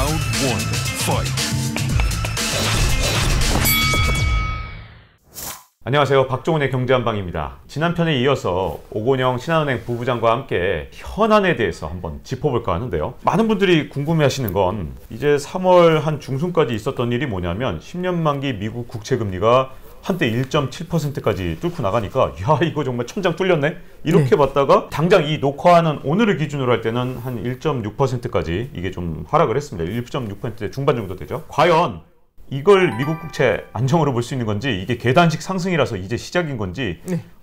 Round 1, fight. 안녕하세요. 박종훈의 경제한방입니다. 지난 편에 이어서 오건영 신한은행 부부장과 함께 현안에 대해서 한번 짚어볼까 하는데요. 많은 분들이 궁금해하시는 건 이제 3월 한 중순까지 있었던 일이 뭐냐면 10년 만기 미국 국채금리가 한때 1.7%까지 뚫고 나가니까 야 이거 정말 천장 뚫렸네? 이렇게 봤다가 당장 이 녹화하는 오늘을 기준으로 할 때는 한 1.6%까지 이게 좀 하락을 했습니다. 1.6% 중반 정도 되죠. 과연 이걸 미국 국채 안정으로 볼 수 있는 건지 이게 계단식 상승이라서 이제 시작인 건지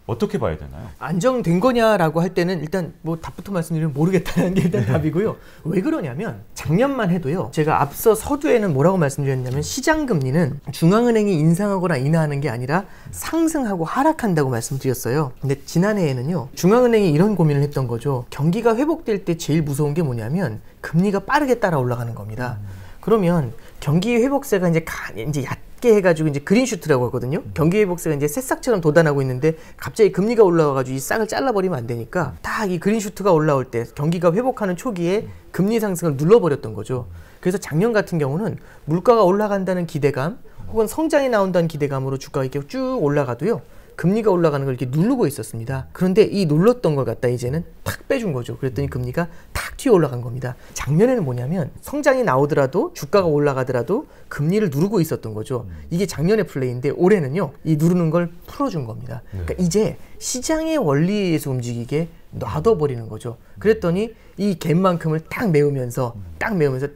어떻게 봐야 되나요? 안정된 거냐라고 할 때는 일단 뭐 답부터 말씀드리면 모르겠다는 게 일단 답이고요. 왜 그러냐면 작년만 해도요. 제가 앞서 서두에는 뭐라고 말씀드렸냐면 시장금리는 중앙은행이 인상하거나 인하하는 게 아니라 상승하고 하락한다고 말씀드렸어요. 근데 지난해에는요. 중앙은행이 이런 고민을 했던 거죠. 경기가 회복될 때 제일 무서운 게 뭐냐면 금리가 빠르게 따라 올라가는 겁니다. 그러면 경기 회복세가 이제 얕게 해가지고 이제 그린슈트라고 하거든요. 경기 회복세가 이제 새싹처럼 돋아나고 있는데 갑자기 금리가 올라와가지고 이 싹을 잘라버리면 안 되니까 딱 이 그린슈트가 올라올 때 경기가 회복하는 초기에 금리 상승을 눌러버렸던 거죠. 그래서 작년 같은 경우는 물가가 올라간다는 기대감 혹은 성장이 나온다는 기대감으로 주가가 이렇게 쭉 올라가도요. 금리가 올라가는 걸 이렇게 누르고 있었습니다. 그런데 이 눌렀던 걸 갖다 이제는 탁 빼준 거죠. 그랬더니 금리가 탁 튀어 올라간 겁니다. 작년에는 뭐냐면 성장이 나오더라도 주가가 올라가더라도 금리를 누르고 있었던 거죠. 이게 작년의 플레이인데 올해는요. 이 누르는 걸 풀어준 겁니다. 그러니까 이제 시장의 원리에 의해서 움직이게 놔둬버리는 거죠. 그랬더니 이 갭만큼을 딱 메우면서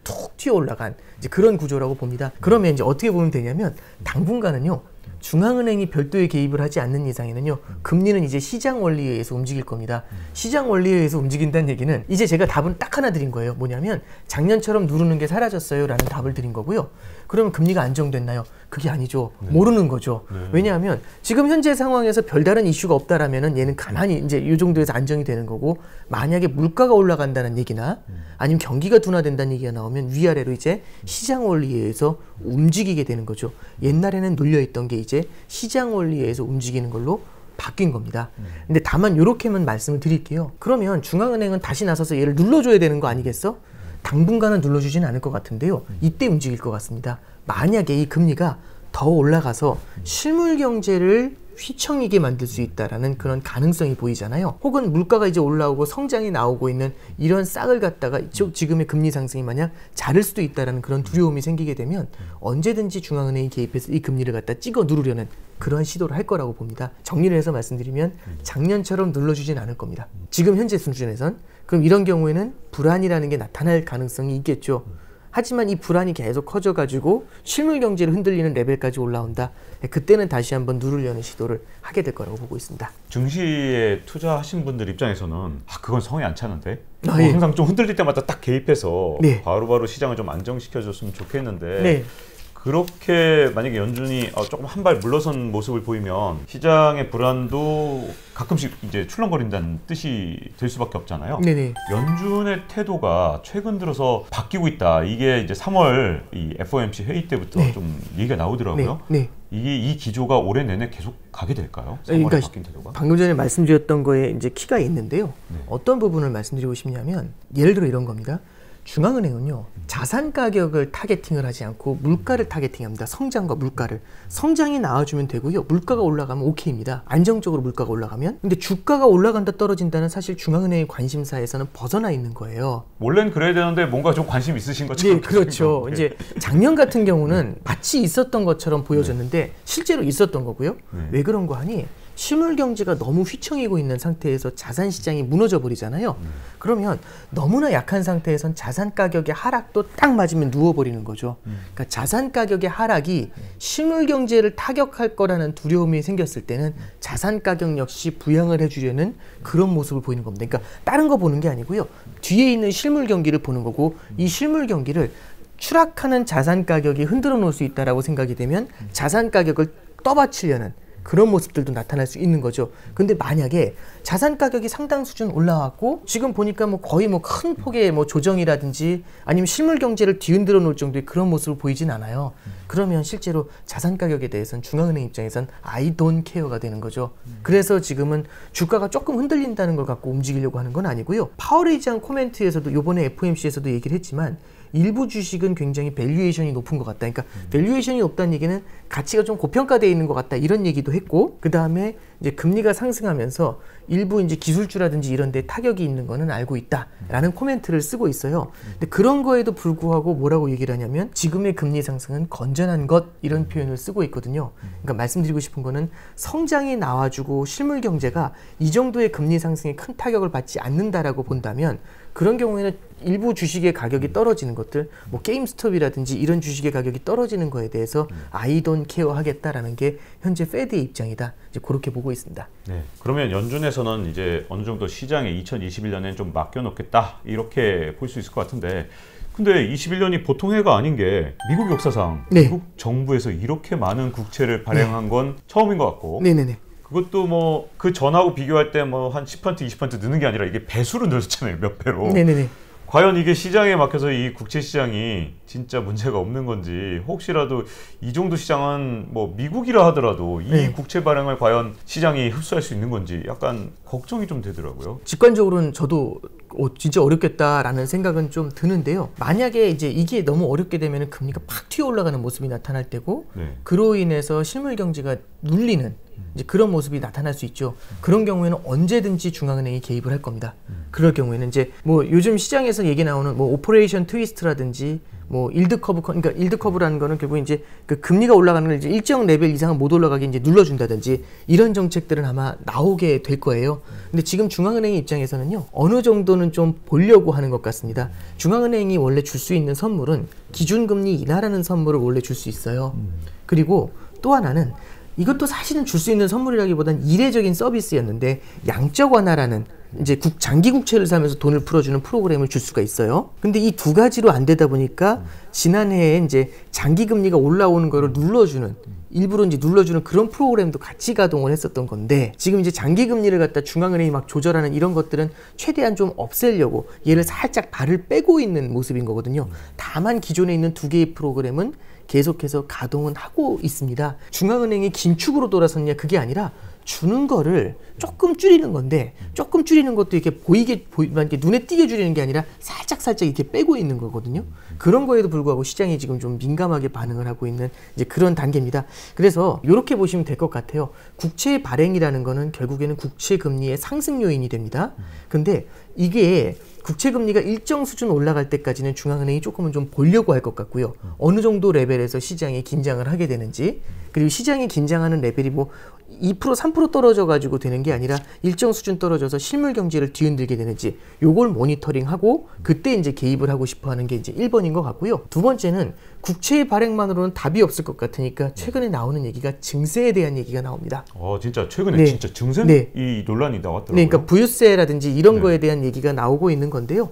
툭 튀어 올라간 이제 그런 구조라고 봅니다. 그러면 이제 어떻게 보면 되냐면 당분간은요. 중앙은행이 별도의 개입을 하지 않는 이상에는요. 금리는 이제 시장 원리에 의해서 움직일 겁니다. 시장 원리에 의해서 움직인다는 얘기는 이제 제가 답은 딱 하나 드린 거예요. 뭐냐면 작년처럼 누르는 게 사라졌어요 라는 답을 드린 거고요. 그러면 금리가 안정됐나요? 그게 아니죠. 모르는 거죠. 왜냐하면 지금 현재 상황에서 별다른 이슈가 없다라면은 얘는 가만히 이제 이 정도에서 안정이 되는 거고 만약에 물가가 올라간다는 얘기나 아니면 경기가 둔화된다는 얘기가 나오면 위아래로 이제 시장 원리에 의해서 움직이게 되는 거죠. 옛날에는 눌려있던 게 이제 시장 원리에 의해서 움직이는 걸로 바뀐 겁니다. 근데 다만 이렇게만 말씀을 드릴게요. 그러면 중앙은행은 다시 나서서 얘를 눌러줘야 되는 거 아니겠어? 당분간은 눌러주지는 않을 것 같은데요. 이때 움직일 것 같습니다. 만약에 이 금리가 더 올라가서 실물 경제를 휘청이게 만들 수 있다라는 그런 가능성이 보이잖아요. 혹은 물가가 이제 올라오고 성장이 나오고 있는 이런 싹을 갖다가 지금의 금리 상승이 만약 자를 수도 있다라는 그런 두려움이 생기게 되면 언제든지 중앙은행이 개입해서 이 금리를 갖다 찍어 누르려는 그런 시도를 할 거라고 봅니다. 정리를 해서 말씀드리면 작년처럼 눌러주진 않을 겁니다. 지금 현재 수준에선. 그럼 이런 경우에는 불안이라는 게 나타날 가능성이 있겠죠. 하지만 이 불안이 계속 커져가지고 실물 경제를 흔들리는 레벨까지 올라온다. 그때는 다시 한번 누르려는 시도를 하게 될 거라고 보고 있습니다. 증시에 투자하신 분들 입장에서는 그건 성에 안 차는데 예. 항상 좀 흔들릴 때마다 딱 개입해서 바로바로 시장을 좀 안정시켜줬으면 좋겠는데 그렇게 만약에 연준이 조금 한 발 물러선 모습을 보이면 시장의 불안도 가끔씩 이제 출렁거린다는 뜻이 될 수밖에 없잖아요. 연준의 태도가 최근 들어서 바뀌고 있다. 이게 이제 3월 이 FOMC 회의 때부터 좀 얘기가 나오더라고요. 이게 이 기조가 올해 내내 계속 가게 될까요? 3월에 그러니까 바뀐 태도가? 방금 전에 말씀드렸던 거에 이제 키가 있는데요. 어떤 부분을 말씀드리고 싶냐면 예를 들어 이런 겁니다. 중앙은행은요. 자산 가격을 타겟팅을 하지 않고 물가를 타겟팅합니다. 성장과 물가를. 성장이 나와주면 되고요. 물가가 올라가면 오케이입니다. 안정적으로 물가가 올라가면. 근데 주가가 올라간다 떨어진다는 사실 중앙은행의 관심사에서는 벗어나 있는 거예요. 원래는 그래야 되는데 뭔가 좀 관심 있으신 것처럼. 네, 그렇죠. 이제 작년 같은 경우는 마치 있었던 것처럼 보여졌는데 실제로 있었던 거고요. 왜 그런 거 하니? 실물 경제가 너무 휘청이고 있는 상태에서 자산 시장이 무너져 버리잖아요. 그러면 너무나 약한 상태에선 자산 가격의 하락도 딱 맞으면 누워버리는 거죠. 그러니까 자산 가격의 하락이 실물 경제를 타격할 거라는 두려움이 생겼을 때는 자산 가격 역시 부양을 해주려는 그런 모습을 보이는 겁니다. 그러니까 다른 거 보는 게 아니고요. 뒤에 있는 실물 경기를 보는 거고 이 실물 경기를 추락하는 자산 가격이 흔들어 놓을 수 있다라고 생각이 되면 자산 가격을 떠받치려는 그런 모습들도 나타날 수 있는 거죠. 근데 만약에 자산 가격이 상당 수준 올라왔고 지금 보니까 뭐 거의 뭐 큰 폭의 뭐 조정이라든지 아니면 실물 경제를 뒤흔들어 놓을 정도의 그런 모습을 보이진 않아요. 그러면 실제로 자산 가격에 대해서는 중앙은행 입장에선 I don't care가 되는 거죠. 그래서 지금은 주가가 조금 흔들린다는 걸 갖고 움직이려고 하는 건 아니고요. 파월 의장 코멘트에서도 이번에 FOMC에서도 얘기를 했지만 일부 주식은 굉장히 밸류에이션이 높은 것 같다. 그러니까 밸류에이션이 높다는 얘기는 가치가 좀 고평가되어 있는 것 같다. 이런 얘기도 했고, 그 다음에 이제 금리가 상승하면서 일부 이제 기술주라든지 이런 데 타격이 있는 거는 알고 있다라는 코멘트를 쓰고 있어요. 근데 그런 거에도 불구하고 뭐라고 얘기를 하냐면 지금의 금리 상승은 건전한 것 이런 표현을 쓰고 있거든요. 그러니까 말씀드리고 싶은 거는 성장이 나와주고 실물 경제가 이 정도의 금리 상승에 큰 타격을 받지 않는다라고 본다면 그런 경우에는 일부 주식의 가격이 떨어지는 것들, 뭐 게임스톱이라든지 이런 주식의 가격이 떨어지는 거에 대해서 I don't care 하겠다라는 게 현재 페드의 입장이다. 이제 그렇게 보고 있습니다. 네. 그러면 연준에서는 이제 어느 정도 시장에 2021년엔 좀 맡겨놓겠다 이렇게 볼 수 있을 것 같은데, 근데 21년이 보통 해가 아닌 게 미국 역사상 네. 미국 정부에서 이렇게 많은 국채를 발행한 건 처음인 것 같고, 네네네. 그것도 뭐 그 전하고 비교할 때 뭐 한 10% 20% 느는 게 아니라 이게 배수로 늘었잖아요. 몇 배로. 네네네. 과연 이게 시장에 막혀서 이 국채 시장이 진짜 문제가 없는 건지, 혹시라도 이 정도 시장은 뭐 미국이라 하더라도 이 네. 국채 발행을 과연 시장이 흡수할 수 있는 건지 약간 걱정이 좀 되더라고요. 직관적으로는 저도 진짜 어렵겠다라는 생각은 좀 드는데요. 만약에 이제 이게 너무 어렵게 되면 금리가 팍 튀어 올라가는 모습이 나타날 때고, 네. 그로 인해서 실물 경제가 눌리는 이제 그런 모습이 나타날 수 있죠. 그런 경우에는 언제든지 중앙은행이 개입을 할 겁니다. 그럴 경우에는 이제 뭐 요즘 시장에서 얘기 나오는 뭐 오퍼레이션 트위스트라든지 뭐 일드 커브, 그러니까 일드 커브라는 거는 결국 이제 그 금리가 올라가는 걸 이제 일정 레벨 이상은 못 올라가게 이제 눌러준다든지 이런 정책들은 아마 나오게 될 거예요. 근데 지금 중앙은행의 입장에서는요, 어느 정도는 좀 보려고 하는 것 같습니다. 중앙은행이 원래 줄 수 있는 선물은 기준금리 인하라는 선물을 원래 줄 수 있어요. 그리고 또 하나는 이것도 사실은 줄 수 있는 선물이라기보단 이례적인 서비스였는데 양적 완화라는 이제 장기 국채를 사면서 돈을 풀어주는 프로그램을 줄 수가 있어요. 근데 이 두 가지로 안 되다 보니까 지난해에 이제 장기 금리가 올라오는 거를 눌러주는, 일부러 이제 눌러주는 그런 프로그램도 같이 가동을 했었던 건데, 지금 이제 장기 금리를 갖다 중앙은행이 막 조절하는 이런 것들은 최대한 좀 없애려고 얘를 살짝 발을 빼고 있는 모습인 거거든요. 다만 기존에 있는 두 개의 프로그램은 계속해서 가동은 하고 있습니다. 중앙은행이 긴축으로 돌아섰냐, 그게 아니라 주는 거를 조금 줄이는 건데, 조금 줄이는 것도 이렇게 이렇게 눈에 띄게 줄이는 게 아니라 살짝 이렇게 빼고 있는 거거든요. 그런 거에도 불구하고 시장이 지금 좀 민감하게 반응을 하고 있는 이제 그런 단계입니다. 그래서 이렇게 보시면 될 것 같아요. 국채 발행이라는 거는 결국에는 국채 금리의 상승 요인이 됩니다. 근데 이게 국채 금리가 일정 수준 올라갈 때까지는 중앙은행이 조금은 좀 보려고 할 것 같고요. 어느 정도 레벨에서 시장이 긴장을 하게 되는지, 그리고 시장이 긴장하는 레벨이 뭐 2% 3% 떨어져 가지고 되는 게 아니라 일정 수준 떨어져서 실물 경제를 뒤흔들게 되는지 요걸 모니터링하고 그때 이제 개입을 하고 싶어 하는 게 이제 1번인 것 같고요. 두 번째는 국채 발행만으로는 답이 없을 것 같으니까 최근에 나오는 얘기가 증세에 대한 얘기가 나옵니다. 진짜 최근에 네. 진짜 증세 네. 이 논란이 나왔더라고요. 네, 그러니까 부유세라든지 이런 네. 거에 대한 얘기가 나오고 있는 건데요.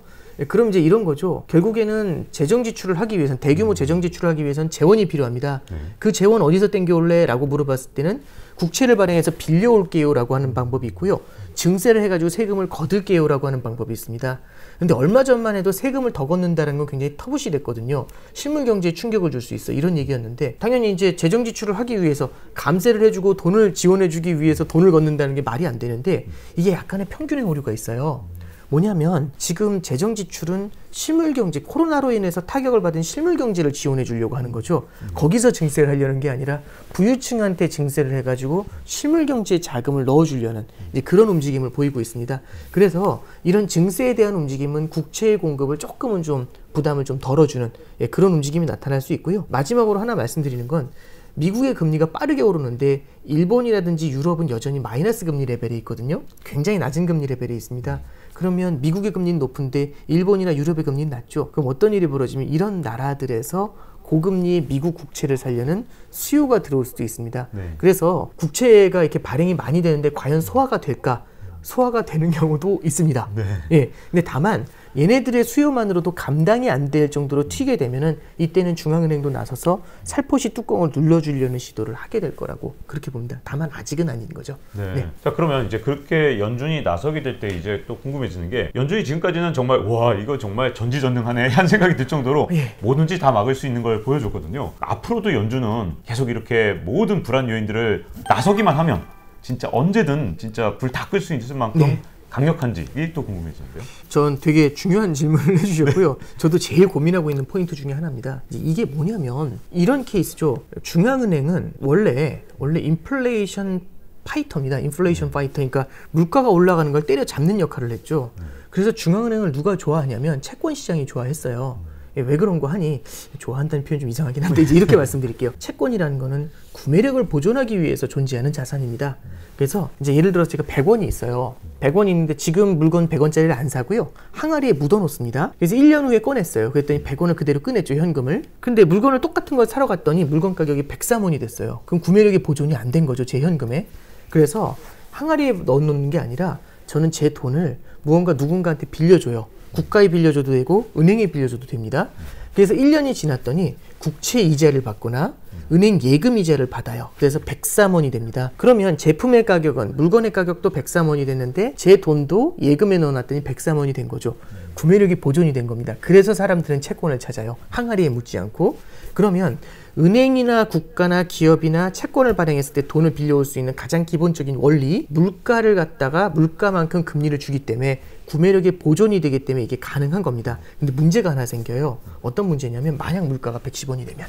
그럼 이제 이런 거죠. 결국에는 재정 지출을 하기 위해서는, 대규모 재정 지출을 하기 위해서는 재원이 필요합니다. 그 재원 어디서 땡겨올래? 라고 물어봤을 때는 국채를 발행해서 빌려올게요 라고 하는 방법이 있고요. 증세를 해가지고 세금을 거둘게요 라고 하는 방법이 있습니다. 근데 얼마 전만 해도 세금을 더 걷는다는 건 굉장히 터부시 됐거든요. 실물 경제에 충격을 줄 수 있어, 이런 얘기였는데, 당연히 이제 재정 지출을 하기 위해서 감세를 해주고 돈을 지원해주기 위해서 돈을 걷는다는 게 말이 안 되는데, 이게 약간의 평균의 오류가 있어요. 뭐냐면 지금 재정 지출은 실물 경제, 코로나로 인해서 타격을 받은 실물 경제를 지원해 주려고 하는 거죠. 거기서 증세를 하려는 게 아니라 부유층한테 증세를 해가지고 실물 경제에 자금을 넣어주려는 이제 그런 움직임을 보이고 있습니다. 그래서 이런 증세에 대한 움직임은 국채의 공급을 조금은 좀 부담을 좀 덜어주는 그런 움직임이 나타날 수 있고요. 마지막으로 하나 말씀드리는 건, 미국의 금리가 빠르게 오르는데 일본이라든지 유럽은 여전히 마이너스 금리 레벨에 있거든요. 굉장히 낮은 금리 레벨에 있습니다. 그러면 미국의 금리는 높은데 일본이나 유럽의 금리는 낮죠. 그럼 어떤 일이 벌어지면 이런 나라들에서 고금리의 미국 국채를 살려는 수요가 들어올 수도 있습니다. 네. 그래서 국채가 이렇게 발행이 많이 되는데 과연 소화가 될까? 소화가 되는 경우도 있습니다. 네. 예. 근데 다만 얘네들의 수요만으로도 감당이 안 될 정도로 튀게 되면은 이때는 중앙은행도 나서서 살포시 뚜껑을 눌러주려는 시도를 하게 될 거라고 그렇게 봅니다. 다만 아직은 아닌 거죠. 네. 네. 자, 그러면 이제 그렇게 연준이 나서게 될 때 이제 또 궁금해지는 게, 연준이 지금까지는 정말 와 이거 정말 전지전능하네 한 생각이 들 정도로 예. 뭐든지 다 막을 수 있는 걸 보여줬거든요. 앞으로도 연준은 계속 이렇게 모든 불안 요인들을 나서기만 하면 진짜 언제든 진짜 불 다 끌 수 있을 만큼 네. 강력한지 이게 또 궁금해지는데요. 전 되게 중요한 질문을 해주셨고요. 저도 제일 고민하고 있는 포인트 중에 하나입니다. 이게 뭐냐면 이런 케이스죠. 중앙은행은 원래 인플레이션 파이터입니다. 인플레이션 파이터. 그러니까 물가가 올라가는 걸 때려잡는 역할을 했죠. 그래서 중앙은행을 누가 좋아하냐면 채권 시장이 좋아했어요. 왜 그런 거 하니? 좋아한다는 표현 좀 이상하긴 한데 이제 이렇게 말씀드릴게요. 채권이라는 거는 구매력을 보존하기 위해서 존재하는 자산입니다. 그래서 이제 예를 들어서 제가 100원이 있어요. 100원이 있는데 지금 물건 100원짜리를 안 사고요. 항아리에 묻어 놓습니다. 그래서 1년 후에 꺼냈어요. 그랬더니 100원을 그대로 꺼냈죠, 현금을. 근데 물건을 똑같은 걸 사러 갔더니 물건 가격이 103원이 됐어요. 그럼 구매력이 보존이 안 된 거죠, 제 현금에. 그래서 항아리에 넣어 놓는 게 아니라 저는 제 돈을 무언가 누군가한테 빌려줘요. 국가에 빌려줘도 되고 은행에 빌려줘도 됩니다. 그래서 1년이 지났더니 국채 이자를 받거나 은행 예금 이자를 받아요. 그래서 103원이 됩니다. 그러면 제품의 가격은 물건의 가격도 103원이 됐는데 제 돈도 예금에 넣어놨더니 103원이 된 거죠. 구매력이 보존이 된 겁니다. 그래서 사람들은 채권을 찾아요. 항아리에 묻지 않고. 그러면 은행이나 국가나 기업이나 채권을 발행했을 때 돈을 빌려올 수 있는 가장 기본적인 원리, 물가를 갖다가 물가만큼 금리를 주기 때문에 구매력이 보존이 되기 때문에 이게 가능한 겁니다. 근데 문제가 하나 생겨요. 어떤 문제냐면 만약 물가가 110원이 되면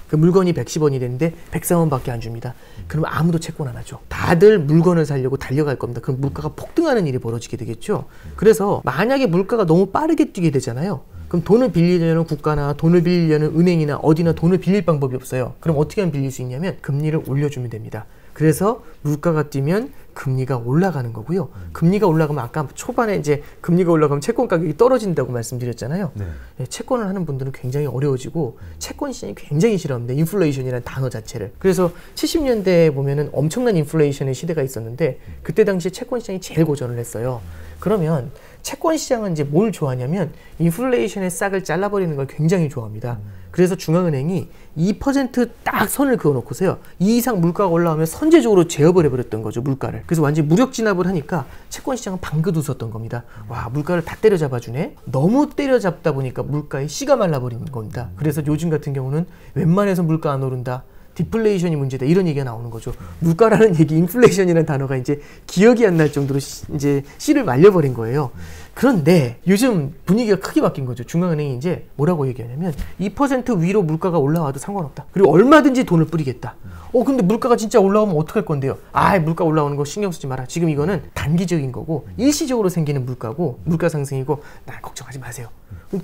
그 물건이 110원이 되는데 104원밖에 안 줍니다. 그러면 아무도 채권 안 하죠. 다들 물건을 사려고 달려갈 겁니다. 그럼 물가가 폭등하는 일이 벌어지게 되겠죠. 그래서 만약에 물가가 너무 빠르게 뛰게 되잖아요. 그럼 돈을 빌리려는 국가나 돈을 빌리려는 은행이나 어디나 돈을 빌릴 방법이 없어요. 그럼 어떻게 하면 빌릴 수 있냐면 금리를 올려주면 됩니다. 그래서 물가가 뛰면 금리가 올라가는 거고요. 금리가 올라가면 아까 초반에 이제 금리가 올라가면 채권 가격이 떨어진다고 말씀드렸잖아요. 네, 채권을 하는 분들은 굉장히 어려워지고 채권 시장이 굉장히 싫어합니다. 인플레이션이라는 단어 자체를. 그래서 70년대에 보면은 엄청난 인플레이션의 시대가 있었는데 그때 당시에 채권 시장이 제일 고전을 했어요. 그러면 채권 시장은 이제 뭘 좋아하냐면 인플레이션의 싹을 잘라버리는 걸 굉장히 좋아합니다. 그래서 중앙은행이 2% 딱 선을 그어놓고서요. 이 이상 물가가 올라오면 선제적으로 제압을 해버렸던 거죠, 물가를. 그래서 완전히 무력 진압을 하니까 채권 시장은 방긋 웃었던 겁니다. 와, 물가를 다 때려잡아주네. 너무 때려잡다 보니까 물가에 씨가 말라버리는 겁니다. 그래서 요즘 같은 경우는 웬만해서 물가 안 오른다. 디플레이션이 문제다 이런 얘기가 나오는 거죠. 물가라는 얘기, 인플레이션이라는 단어가 이제 기억이 안 날 정도로 이제 씨를 말려버린 거예요. 그런데 요즘 분위기가 크게 바뀐 거죠. 중앙은행이 이제 뭐라고 얘기하냐면 2% 위로 물가가 올라와도 상관없다. 그리고 얼마든지 돈을 뿌리겠다. 근데 물가가 진짜 올라오면 어떡할 건데요? 물가 올라오는 거 신경 쓰지 마라. 지금 이거는 단기적인 거고 일시적으로 생기는 물가고 물가 상승이고 나 걱정하지 마세요.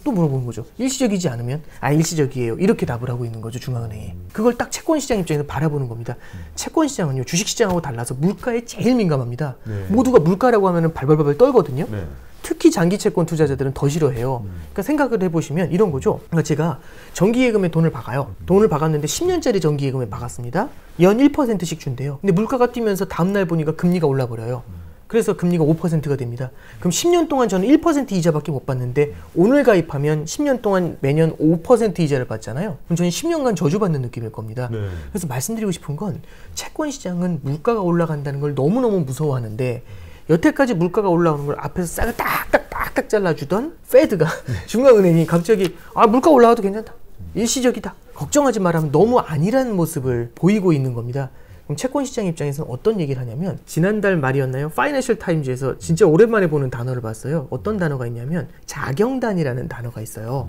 또 물어보는 거죠. 일시적이지 않으면 일시적이에요. 이렇게 답을 하고 있는 거죠, 중앙은행이. 그걸 딱 채권시장 입장에서 바라보는 겁니다. 채권시장은요, 주식시장하고 달라서 물가에 제일 민감합니다. 모두가 물가라고 하면 발발발발 떨거든요. 특히 장기 채권 투자자들은 더 싫어해요. 그러니까 생각을 해보시면 이런 거죠. 그러니까 제가 정기예금에 돈을 박아요. 돈을 박았는데 10년짜리 정기예금에 박았습니다. 연 1%씩 준대요. 근데 물가가 뛰면서 다음날 보니까 금리가 올라버려요. 그래서 금리가 5%가 됩니다. 그럼 10년 동안 저는 1% 이자밖에 못 받는데 오늘 가입하면 10년 동안 매년 5% 이자를 받잖아요. 그럼 저는 10년간 저주받는 느낌일 겁니다. 그래서 말씀드리고 싶은 건 채권 시장은 물가가 올라간다는 걸 너무너무 무서워하는데 여태까지 물가가 올라오는 걸 앞에서 싹을 딱딱 잘라주던 페드가 중앙은행이 갑자기 물가 올라와도 괜찮다. 일시적이다. 걱정하지 마라면 너무 아니라는 모습을 보이고 있는 겁니다. 그럼 채권시장 입장에서는 어떤 얘기를 하냐면 지난달 말이었나요? 파이낸셜 타임즈에서 진짜 오랜만에 보는 단어를 봤어요. 어떤 단어가 있냐면 자경단이라는 단어가 있어요.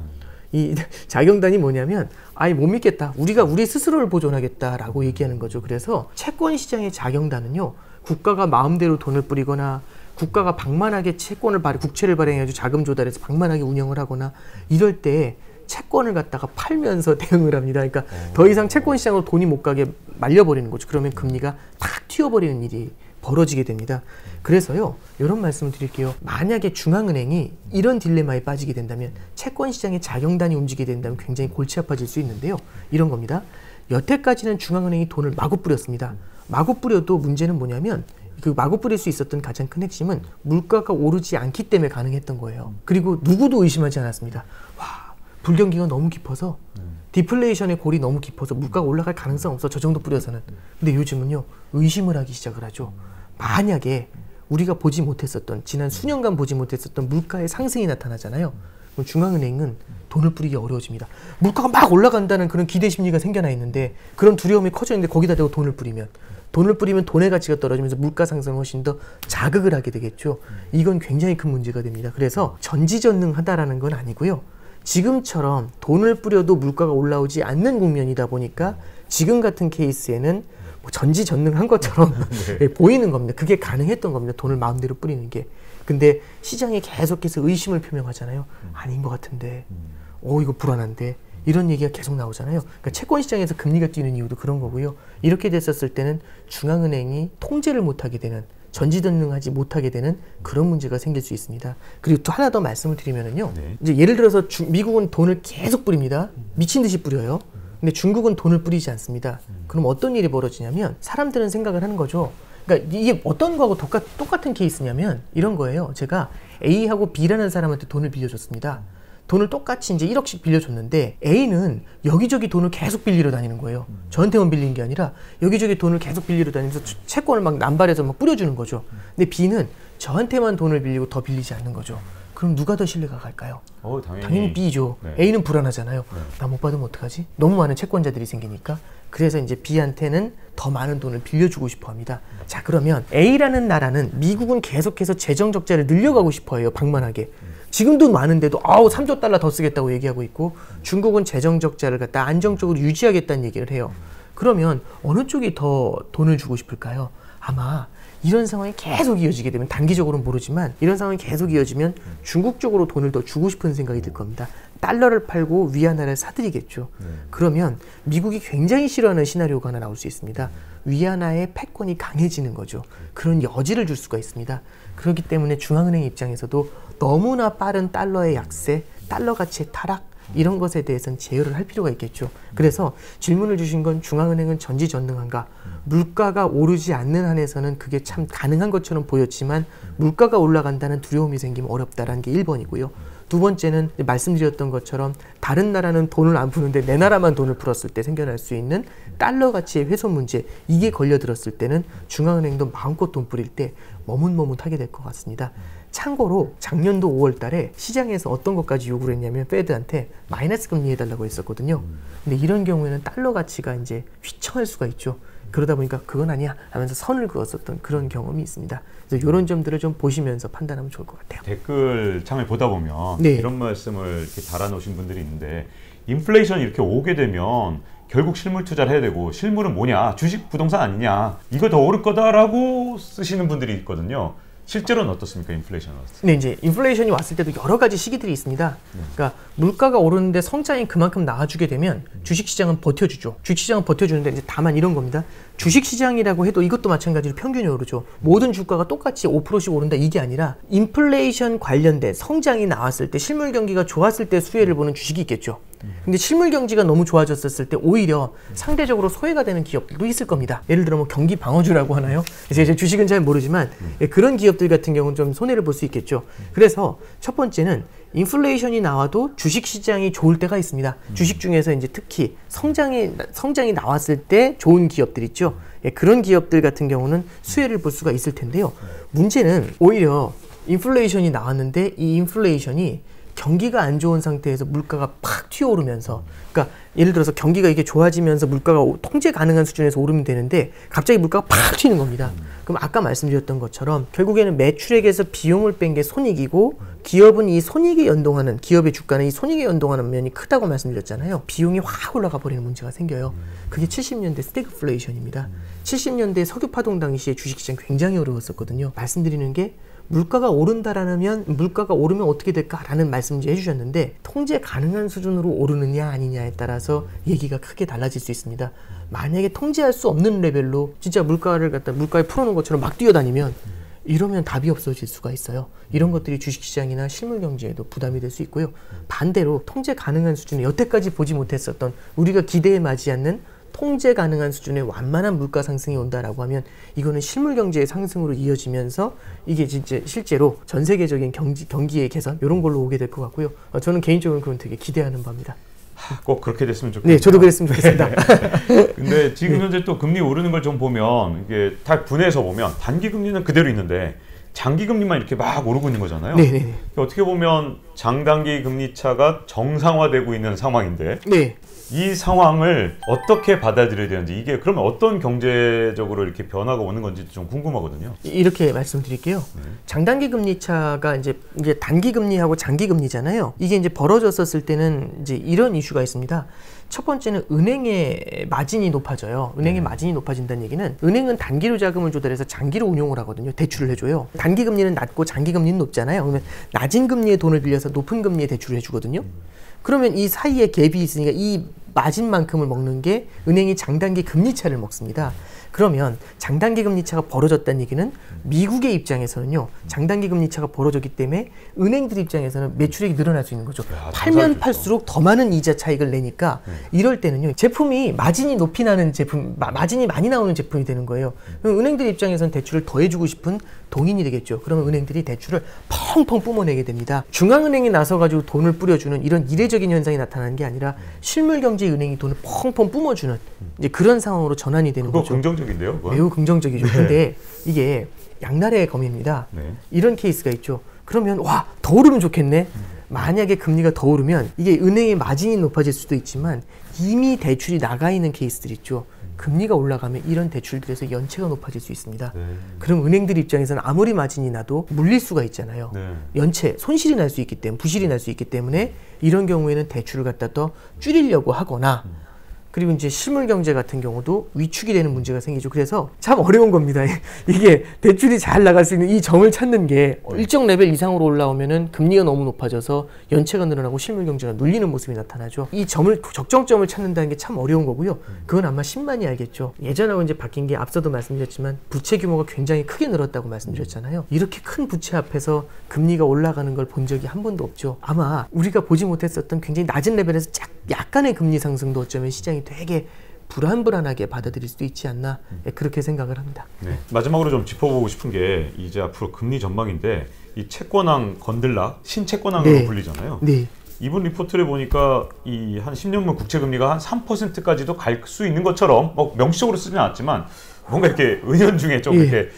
이 자경단이 뭐냐면 못 믿겠다. 우리가 우리 스스로를 보존하겠다라고 얘기하는 거죠. 그래서 채권시장의 자경단은요. 국가가 마음대로 돈을 뿌리거나 국가가 방만하게 국채를 발행해가지고 자금 조달해서 방만하게 운영을 하거나 이럴 때 채권을 갖다가 팔면서 대응을 합니다. 그러니까 더 이상 채권 시장으로 돈이 못 가게 말려버리는 거죠. 그러면 금리가 탁 튀어버리는 일이 벌어지게 됩니다. 그래서요, 이런 말씀을 드릴게요. 만약에 중앙은행이 이런 딜레마에 빠지게 된다면 채권 시장의 자경단이 움직이게 된다면 굉장히 골치 아파질 수 있는데요. 이런 겁니다. 여태까지는 중앙은행이 돈을 마구 뿌렸습니다. 마구 뿌려도 문제는 뭐냐면 그 마구 뿌릴 수 있었던 가장 큰 핵심은 물가가 오르지 않기 때문에 가능했던 거예요. 그리고 누구도 의심하지 않았습니다. 불경기가 너무 깊어서 디플레이션의 골이 너무 깊어서 물가가 올라갈 가능성 없어. 저 정도 뿌려서는. 근데 요즘은요, 의심을 하기 시작을 하죠. 만약에 우리가 보지 못했었던 지난 수년간 보지 못했었던 물가의 상승이 나타나잖아요. 그럼 중앙은행은 돈을 뿌리기 어려워집니다. 물가가 막 올라간다는 그런 기대 심리가 생겨나 있는데 그런 두려움이 커져 있는데 거기다 대고 돈을 뿌리면 돈을 뿌리면 돈의 가치가 떨어지면서 물가 상승을 훨씬 더 자극을 하게 되겠죠. 이건 굉장히 큰 문제가 됩니다. 그래서 전지전능하다라는 건 아니고요. 지금처럼 돈을 뿌려도 물가가 올라오지 않는 국면이다 보니까 지금 같은 케이스에는 뭐 전지전능한 것처럼 네. 보이는 겁니다. 그게 가능했던 겁니다. 돈을 마음대로 뿌리는 게. 근데 시장이 계속해서 의심을 표명하잖아요. 아닌 것 같은데, 이거 불안한데, 이런 얘기가 계속 나오잖아요. 그러니까 채권 시장에서 금리가 뛰는 이유도 그런 거고요. 이렇게 됐었을 때는 중앙은행이 통제를 못하게 되는, 전지전능하지 못하게 되는 그런 문제가 생길 수 있습니다. 그리고 또 하나 더 말씀을 드리면은요. 네. 이제 예를 들어서 미국은 돈을 계속 뿌립니다. 미친 듯이 뿌려요. 근데 중국은 돈을 뿌리지 않습니다. 그럼 어떤 일이 벌어지냐면 사람들은 생각을 하는 거죠. 그러니까 이게 어떤 거하고 똑같은 케이스냐면 이런 거예요. 제가 A하고 B라는 사람한테 돈을 빌려줬습니다. 돈을 똑같이 이제 1억씩 빌려줬는데 A는 여기저기 돈을 계속 빌리러 다니는 거예요. 저한테만 빌린 게 아니라 여기저기 돈을 계속 빌리러 다니면서 채권을 막 남발해서 막 뿌려주는 거죠. 근데 B는 저한테만 돈을 빌리고 더 빌리지 않는 거죠. 그럼 누가 더 신뢰가 갈까요? 당연히 B죠. 네. A는 불안하잖아요. 네. 나 못 받으면 어떡하지? 너무 많은 채권자들이 생기니까. 그래서 이제 B한테는 더 많은 돈을 빌려주고 싶어 합니다. 자, 그러면 A라는 나라는 미국은 계속해서 재정 적자를 늘려가고 싶어 해요. 방만하게. 지금도 많은데도 3조 달러 더 쓰겠다고 얘기하고 있고 중국은 재정 적자를 갖다 안정적으로 유지하겠다는 얘기를 해요. 그러면 어느 쪽이 더 돈을 주고 싶을까요? 아마 이런 상황이 계속 이어지게 되면 단기적으로는 모르지만 이런 상황이 계속 이어지면 중국 쪽으로 돈을 더 주고 싶은 생각이 들 겁니다. 달러를 팔고 위안화를 사들이겠죠. 그러면 미국이 굉장히 싫어하는 시나리오가 하나 나올 수 있습니다. 위안화의 패권이 강해지는 거죠. 그런 여지를 줄 수가 있습니다. 그렇기 때문에 중앙은행 입장에서도 너무나 빠른 달러의 약세, 달러 가치의 타락 이런 것에 대해서는 제어를 할 필요가 있겠죠. 그래서 질문을 주신 건 중앙은행은 전지전능한가? 물가가 오르지 않는 한에서는 그게 참 가능한 것처럼 보였지만 물가가 올라간다는 두려움이 생기면 어렵다라는 게 1번이고요. 두 번째는 말씀드렸던 것처럼 다른 나라는 돈을 안 푸는데 내 나라만 돈을 풀었을 때 생겨날 수 있는 달러 가치의 훼손 문제, 이게 걸려들었을 때는 중앙은행도 마음껏 돈 뿌릴 때 머뭇머뭇하게 될 것 같습니다. 참고로 작년도 5월 달에 시장에서 어떤 것까지 요구를 했냐면 페드한테 마이너스 금리 해달라고 했었거든요. 근데 이런 경우에는 달러 가치가 이제 휘청할 수가 있죠. 그러다 보니까 그건 아니야 하면서 선을 그었었던 그런 경험이 있습니다. 그래서 이런 점들을 좀 보시면서 판단하면 좋을 것 같아요. 댓글 창을 보다 보면 네. 이런 말씀을 이렇게 달아놓으신 분들이 있는데 인플레이션이 이렇게 오게 되면 결국 실물 투자를 해야 되고 실물은 뭐냐? 주식 부동산 아니냐? 이거 더 오를 거다라고 쓰시는 분들이 있거든요. 실제로는 어떻습니까? 인플레이션 왔을 때? 네, 이제 인플레이션이 왔을 때도 여러 가지 시기들이 있습니다. 그러니까 물가가 오르는데 성장이 그만큼 나와주게 되면 주식시장은 버텨주죠. 주식시장은 버텨주는데 이제 다만 이런 겁니다. 주식시장이라고 해도 이것도 마찬가지로 평균이 오르죠. 모든 주가가 똑같이 5%씩 오른다 이게 아니라 인플레이션 관련된 성장이 나왔을 때 실물 경기가 좋았을 때 수혜를 보는 주식이 있겠죠. 근데 실물 경기가 너무 좋아졌을 때 오히려 상대적으로 소외가 되는 기업들도 있을 겁니다. 예를 들어 뭐 경기 방어주라고 하나요? 이제 주식은 잘 모르지만 그런 기업들 같은 경우는 좀 손해를 볼 수 있겠죠. 그래서 첫 번째는 인플레이션이 나와도 주식시장이 좋을 때가 있습니다. 주식 중에서 이제 특히 성장이 나왔을 때 좋은 기업들 있죠. 그런 기업들 같은 경우는 수혜를 볼 수가 있을 텐데요. 문제는 오히려 인플레이션이 나왔는데 이 인플레이션이 경기가 안 좋은 상태에서 물가가 팍 튀어오르면서, 그러니까 예를 들어서 경기가 이게 좋아지면서 물가가 통제 가능한 수준에서 오르면 되는데 갑자기 물가가 팍 튀는 겁니다. 그럼 아까 말씀드렸던 것처럼 결국에는 매출액에서 비용을 뺀 게 손익이고 기업은 이 손익에 연동하는, 기업의 주가는 이 손익에 연동하는 면이 크다고 말씀드렸잖아요. 비용이 확 올라가 버리는 문제가 생겨요. 그게 70년대 스태그플레이션입니다. 70년대 석유 파동 당시에 주식시장 굉장히 어려웠었거든요. 말씀드리는 게 물가가 오른다라면 물가가 오르면 어떻게 될까라는 말씀 이제 해주셨는데 통제 가능한 수준으로 오르느냐 아니냐에 따라서 얘기가 크게 달라질 수 있습니다. 만약에 통제할 수 없는 레벨로 진짜 물가를 갖다 물가에 풀어놓은 것처럼 막 뛰어다니면 이러면 답이 없어질 수가 있어요. 이런 것들이 주식시장이나 실물경제에도 부담이 될 수 있고요. 반대로 통제 가능한 수준에 여태까지 보지 못했었던 우리가 기대에 맞지 않는 통제 가능한 수준의 완만한 물가 상승이 온다라고 하면 이거는 실물 경제의 상승으로 이어지면서 이게 진짜 실제로 전 세계적인 경기의 개선 이런 걸로 오게 될 것 같고요. 저는 개인적으로 그건 되게 기대하는 바입니다. 꼭 그렇게 됐으면 좋겠습니다. 네, 저도 그랬으면 좋겠습니다. 근데 지금 현재 또 금리 오르는 걸 좀 보면 이게 다 분해해서 보면 단기 금리는 그대로 있는데 장기 금리만 이렇게 막 오르고 있는 거잖아요. 네. 어떻게 보면 장단기 금리 차가 정상화되고 있는 상황인데. 네. 이 상황을 어떻게 받아들여야 되는지, 이게 그러면 어떤 경제적으로 이렇게 변화가 오는 건지 좀 궁금하거든요. 이렇게 말씀드릴게요. 장단기 금리 차가 이제 단기 금리하고 장기 금리잖아요. 이게 이제 벌어졌었을 때는 이제 이런 이슈가 있습니다. 첫 번째는 은행의 마진이 높아져요. 은행의 마진이 높아진다는 얘기는 은행은 단기로 자금을 조달해서 장기로 운용을 하거든요. 대출을 해줘요. 단기 금리는 낮고 장기 금리는 높잖아요. 그러면 낮은 금리의 돈을 빌려서 높은 금리의 대출을 해주거든요. 그러면 이 사이에 갭이 있으니까 이 마진만큼을 먹는 게 은행이 장단기 금리차를 먹습니다. 그러면 장단기 금리차가 벌어졌다는 얘기는 미국의 입장에서는요, 장단기 금리차가 벌어졌기 때문에 은행들 입장에서는 매출액이 늘어날 수 있는 거죠. 팔면 팔수록 더 많은 이자 차익을 내니까 이럴 때는요, 제품이 마진이 높이 나는 제품, 마진이 많이 나오는 제품이 되는 거예요. 은행들 입장에서는 대출을 더 해주고 싶은 동인이 되겠죠. 그러면 은행들이 대출을 펑펑 뿜어내게 됩니다. 중앙은행이 나서가지고 돈을 뿌려주는 이런 이례적인 현상이 나타나는 게 아니라 실물경제은행이 돈을 펑펑 뿜어주는 이제 그런 상황으로 전환이 되는 거죠. 긍정적인데요? 그건? 매우 긍정적이죠. 근데 이게 양날의 검입니다. 이런 케이스가 있죠. 그러면 와, 더 오르면 좋겠네. 만약에 금리가 더 오르면 이게 은행의 마진이 높아질 수도 있지만 이미 대출이 나가 있는 케이스들 있죠. 금리가 올라가면 이런 대출들에서 연체가 높아질 수 있습니다. 그럼 은행들 입장에서는 아무리 마진이 나도 물릴 수가 있잖아요. 연체, 손실이 날 수 있기 때문에, 부실이 날 수 있기 때문에 이런 경우에는 대출을 갖다 더 줄이려고 하거나, 그리고 이제 실물경제 같은 경우도 위축이 되는 문제가 생기죠. 그래서 참 어려운 겁니다. 이게 대출이 잘 나갈 수 있는 이 점을 찾는 게 일정 레벨 이상으로 올라오면은 금리가 너무 높아져서 연체가 늘어나고 실물경제가 눌리는 모습이 나타나죠. 이 점을, 적정점을 찾는다는 게 참 어려운 거고요. 그건 아마 신만이 알겠죠. 예전하고 이제 바뀐 게 앞서도 말씀드렸지만 부채 규모가 굉장히 크게 늘었다고 말씀드렸잖아요. 이렇게 큰 부채 앞에서 금리가 올라가는 걸 본 적이 한 번도 없죠. 아마 우리가 보지 못했었던 굉장히 낮은 레벨에서 약간의 금리 상승도 어쩌면 시장이 되게 불안하게 받아들일 수도 있지 않나, 그렇게 생각을 합니다. 네. 마지막으로 좀 짚어보고 싶은 게 이제 앞으로 금리 전망인데, 이 채권왕 건들락, 신채권왕으로 불리잖아요. 이분 리포트를 보니까 이 한 10년물 국채 금리가 한 3%까지도 갈 수 있는 것처럼, 뭐 명시적으로 쓰지는 않았지만 뭔가 이렇게 은연중에 좀 이렇게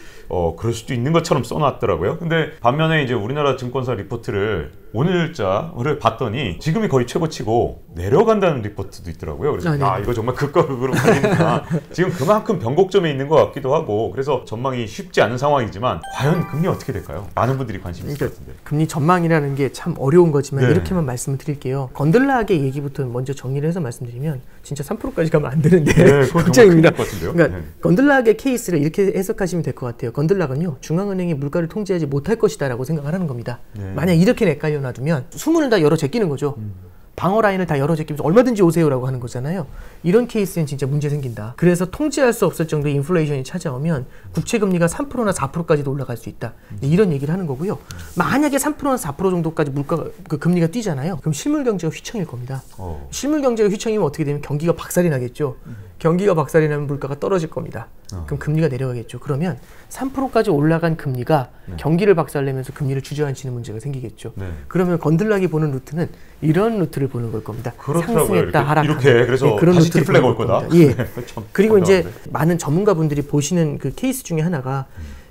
그럴 수도 있는 것처럼 써놨더라고요. 근데 반면에 이제 우리나라 증권사 리포트를 오늘자를 봤더니 지금이 거의 최고치고 내려간다는 리포트도 있더라고요. 그래서 이거 정말 극과 극으로 갈리니까 지금 그만큼 변곡점에 있는 것 같기도 하고, 그래서 전망이 쉽지 않은 상황이지만 과연 금리 어떻게 될까요? 많은 분들이 관심이 있을 것 같은데. 금리 전망이라는 게 참 어려운 거지만 이렇게만 말씀을 드릴게요. 건들락의 얘기부터 먼저 정리를 해서 말씀드리면 진짜 3%까지 가면 안 되는데 걱정입니다. 그러니까 건들락의 케이스를 이렇게 해석하시면 될 것 같아요. 건들락은요, 중앙은행이 물가를 통제하지 못할 것이다 라고 생각을 하는 겁니다. 만약 이렇게 헷갈려 놔두면 수문을 다 열어 제끼는 거죠. 방어 라인을 다 열어 제끼면서 얼마든지 오세요라고 하는 거잖아요. 이런 케이스는 진짜 문제 생긴다. 그래서 통제할 수 없을 정도의 인플레이션이 찾아오면 국채 금리가 3%나 4%까지도 올라갈 수 있다. 이런 얘기를 하는 거고요. 만약에 3%나 4% 정도까지 물가가 금리가 뛰잖아요. 그럼 실물 경제가 휘청일 겁니다. 실물 경제가 휘청이면 어떻게 되면 경기가 박살이 나겠죠. 경기가 박살이 나면 물가가 떨어질 겁니다. 그럼 금리가 내려가겠죠. 그러면 3%까지 올라간 금리가 경기를 박살내면서 금리를 주저앉히는 문제가 생기겠죠. 그러면 건들락이 보는 루트는 이런 루트를 보는 걸 겁니다. 상승했다, 하락한다. 이렇게 그래서 그런 다시 디플레가 올 거다. 그리고 이제 많은 전문가분들이 보시는 그 케이스 중에 하나가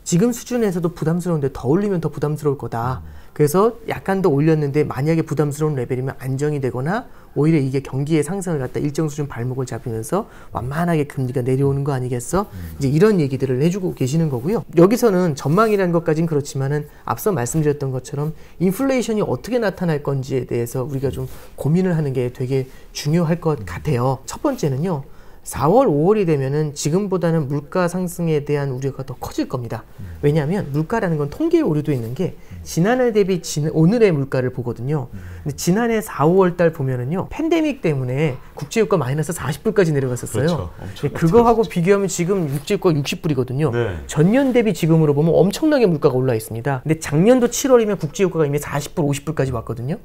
지금 수준에서도 부담스러운데 더 올리면 더 부담스러울 거다. 그래서 약간 더 올렸는데 만약에 부담스러운 레벨이면 안정이 되거나 오히려 이게 경기의 상승을 갖다 일정 수준 발목을 잡으면서 완만하게 금리가 내려오는 거 아니겠어? 이제 이런 얘기들을 해주고 계시는 거고요. 여기서는 전망이라는 것까지는 그렇지만은 앞서 말씀드렸던 것처럼 인플레이션이 어떻게 나타날 건지에 대해서 우리가 좀 고민을 하는 게 되게 중요할 것 같아요. 첫 번째는요, 4월, 5월이 되면은 지금보다는 물가 상승에 대한 우려가 더 커질 겁니다. 왜냐하면 물가라는 건 통계의 오류도 있는 게 지난해 대비 오늘의 물가를 보거든요. 근데 지난해 4, 5월 달 보면은요, 팬데믹 때문에 국제유가 마이너스 40불까지 내려갔었어요. 그렇죠. 그거하고 비교하면 지금 국제유가 60불이거든요. 전년 대비 지금으로 보면 엄청나게 물가가 올라 있습니다. 근데 작년도 7월이면 국제유가가 이미 40불, 50불까지 왔거든요.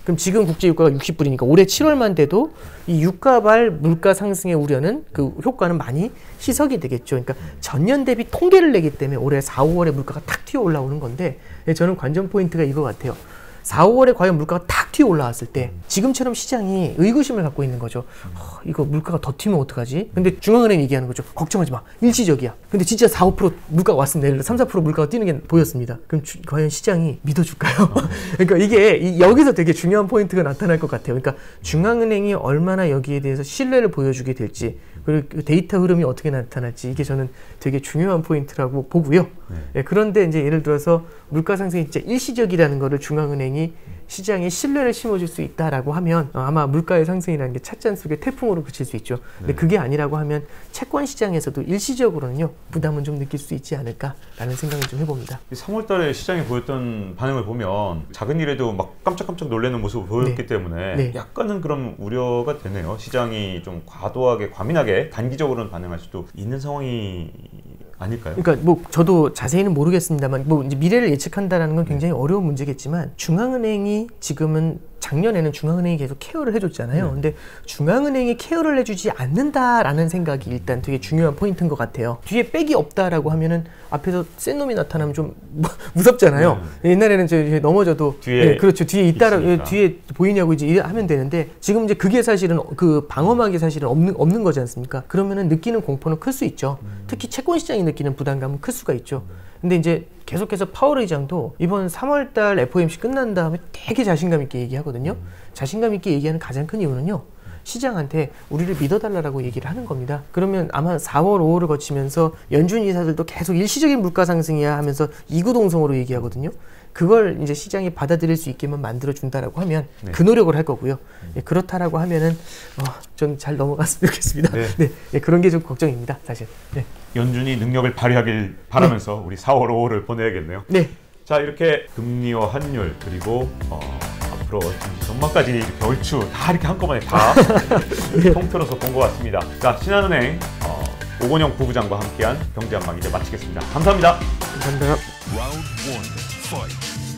그럼 지금 국제유가가 60불이니까 올해 7월만 돼도 이 유가발 물가 상승의 우려는, 그 효과는 많이 희석이 되겠죠. 그러니까 전년 대비 통계를 내기 때문에 올해 4, 5월에 물가가 탁 튀어 올라오는 건데, 저는 관전 포인트가 이거 같아요. 4, 5월에 과연 물가가 탁 튀어 올라왔을 때 지금처럼 시장이 의구심을 갖고 있는 거죠. 이거 물가가 더 튀면 어떡하지? 근데 중앙은행이 얘기하는 거죠. 걱정하지 마. 일시적이야. 근데 진짜 4, 5% 물가가 왔으면 내일 3, 4% 물가가 뛰는 게 보였습니다. 그럼 과연 시장이 믿어줄까요? 그러니까 이게 여기서 되게 중요한 포인트가 나타날 것 같아요. 그러니까 중앙은행이 얼마나 여기에 대해서 신뢰를 보여주게 될지, 그리고 데이터 흐름이 어떻게 나타날지, 이게 저는 되게 중요한 포인트라고 보고요. 네, 그런데 이제 예를 들어서 물가 상승이 진짜 일시적이라는 거를 중앙은행이 시장에 신뢰를 심어줄 수 있다라고 하면 아마 물가의 상승이라는 게 찻잔 속의 태풍으로 그칠 수 있죠. 근데 그게 아니라고 하면 채권 시장에서도 일시적으로는요 부담은 좀 느낄 수 있지 않을까라는 생각을 좀 해봅니다. 3월 달에 시장이 보였던 반응을 보면 작은 일에도 막 깜짝깜짝 놀라는 모습을 보였기 때문에 약간은 그런 우려가 되네요. 시장이 좀 과도하게 과민하게 단기적으로는 반응할 수도 있는 상황이 아닐까요? 그러니까 뭐 저도 자세히는 모르겠습니다만 뭐 이제 미래를 예측한다라는 건 굉장히 어려운 문제겠지만 중앙은행이 지금은 작년에는 중앙은행이 계속 케어를 해줬잖아요. 근데 중앙은행이 케어를 해주지 않는다라는 생각이 일단 되게 중요한 포인트인 것 같아요. 뒤에 백이 없다라고 하면은 앞에서 센 놈이 나타나면 좀 무섭잖아요. 옛날에는 저 넘어져도 뒤에 그렇죠. 뒤에 있다라 뒤에 보이냐고 이제 하면 되는데 지금 이제 그게 사실은 그 방어막이 사실은 없는 거지 않습니까? 그러면은 느끼는 공포는 클 수 있죠. 특히 채권 시장이 느끼는 부담감은 클 수가 있죠. 근데 이제 계속해서 파월 의장도 이번 3월달 FOMC 끝난 다음에 되게 자신감 있게 얘기하거든요. 자신감 있게 얘기하는 가장 큰 이유는요. 시장한테 우리를 믿어달라고 얘기를 하는 겁니다. 그러면 아마 4월, 5월을 거치면서 연준 이사들도 계속 일시적인 물가 상승이야 하면서 이구동성으로 얘기하거든요. 그걸 이제 시장이 받아들일 수 있게만 만들어준다라고 하면 그 노력을 할 거고요. 그렇다라고 하면은 전 잘 넘어갔으면 좋겠습니다. 그런 게 좀 걱정입니다, 사실. 연준이 능력을 발휘하길 바라면서 우리 4월, 5월을 보내야겠네요. 자, 이렇게 금리와 환율 그리고 앞으로 전망까지 이렇게 얼추 다 이렇게 한꺼번에 다 통틀어서 본 것 같습니다. 자, 신한은행 오건영 부부장과 함께한 경제한방 이제 마치겠습니다. 감사합니다. 감사합니다. Round 1, fight.